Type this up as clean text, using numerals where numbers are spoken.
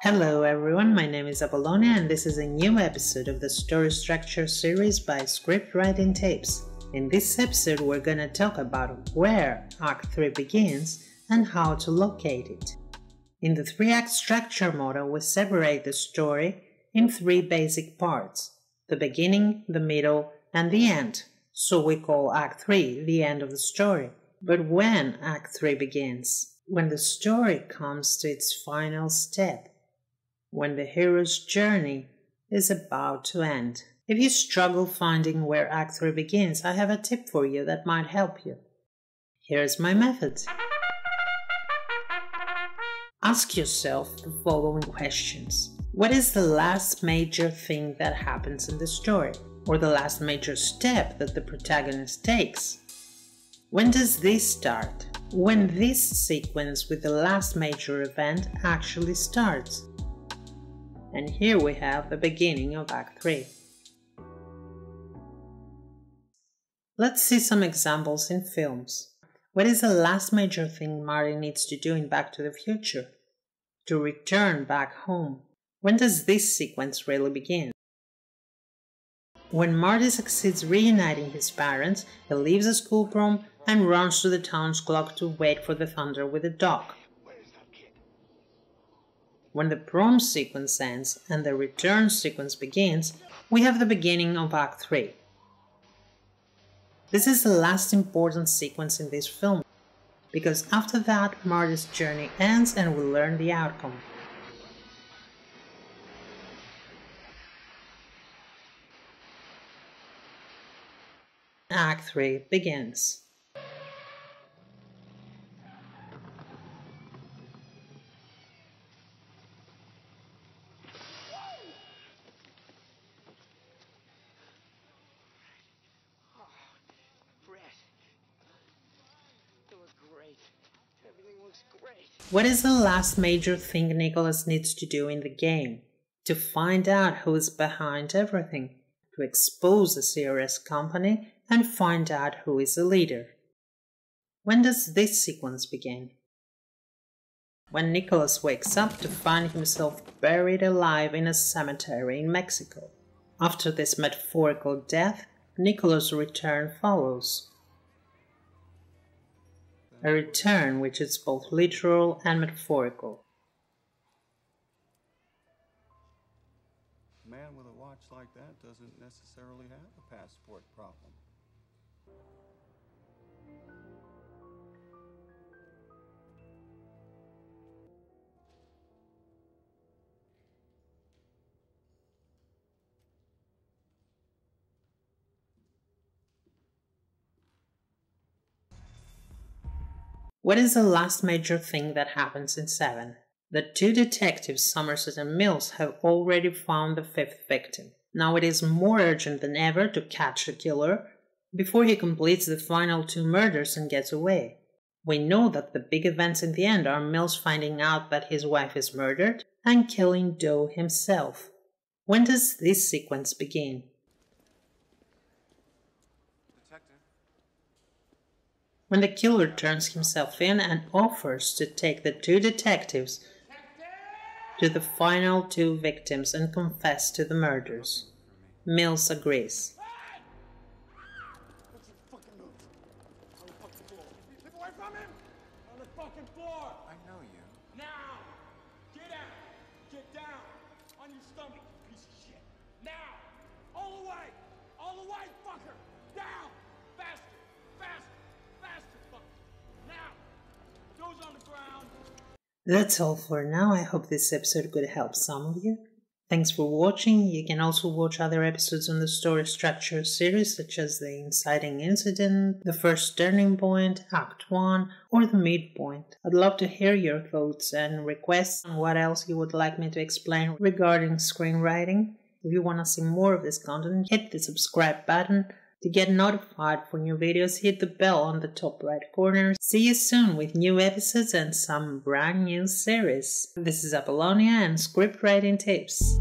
Hello everyone, my name is Apollonia and this is a new episode of the Story Structure series by Script Writing Tips. In this episode we're gonna talk about where Act 3 begins and how to locate it. In the 3-act structure model we separate the story in 3 basic parts: the beginning, the middle, and the end. So we call Act 3 the end of the story. But when Act 3 begins? When the story comes to its final step. When the hero's journey is about to end. If you struggle finding where Act 3 begins, I have a tip for you that might help you. Here's my method. Ask yourself the following questions. What is the last major thing that happens in the story? Or the last major step that the protagonist takes? When does this start? When this sequence with the last major event actually starts? And here we have the beginning of Act 3. Let's see some examples in films. What is the last major thing Marty needs to do in Back to the Future? To return back home. When does this sequence really begin? When Marty succeeds reuniting his parents, he leaves the school prom and runs to the town's clock to wait for the thunder with the dog. When the prom sequence ends and the return sequence begins, we have the beginning of Act 3. This is the last important sequence in this film, because after that Marty's journey ends and we learn the outcome. Act 3 begins. What is the last major thing Nicholas needs to do in the game? To find out who is behind everything, to expose the CRS company and find out who is the leader. When does this sequence begin? When Nicholas wakes up to find himself buried alive in a cemetery in Mexico. After this metaphorical death, Nicholas' return follows. A return which is both literal and metaphorical. A man with a watch like that doesn't necessarily have a passport problem. What is the last major thing that happens in 7? The 2 detectives, Somerset and Mills, have already found the 5th victim. Now it is more urgent than ever to catch the killer before he completes the final 2 murders and gets away. We know that the big events in the end are Mills finding out that his wife is murdered and killing Doe himself. When does this sequence begin? When the killer turns himself in and offers to take the 2 detectives to the final 2 victims and confess to the murders. Mills agrees. What's your fucking move? On the fucking floor. Get away from him! On the fucking floor! I know you. Now! Get out! Get down! On your stomach, you piece of shit! Now! All the way! All the way, fucker! Down! Faster! Faster! Faster, fucker! Now! Those on the ground! That's all for now. I hope this episode could help some of you. Thanks for watching. You can also watch other episodes on the Story Structure series, such as the Inciting Incident, the First Turning Point, Act 1, or the Midpoint. I'd love to hear your thoughts and requests on what else you would like me to explain regarding screenwriting. If you want to see more of this content, hit the subscribe button. To get notified for new videos, hit the bell on the top right corner. See you soon with new episodes and some brand new series. This is Apollonia and Script Writing Tips.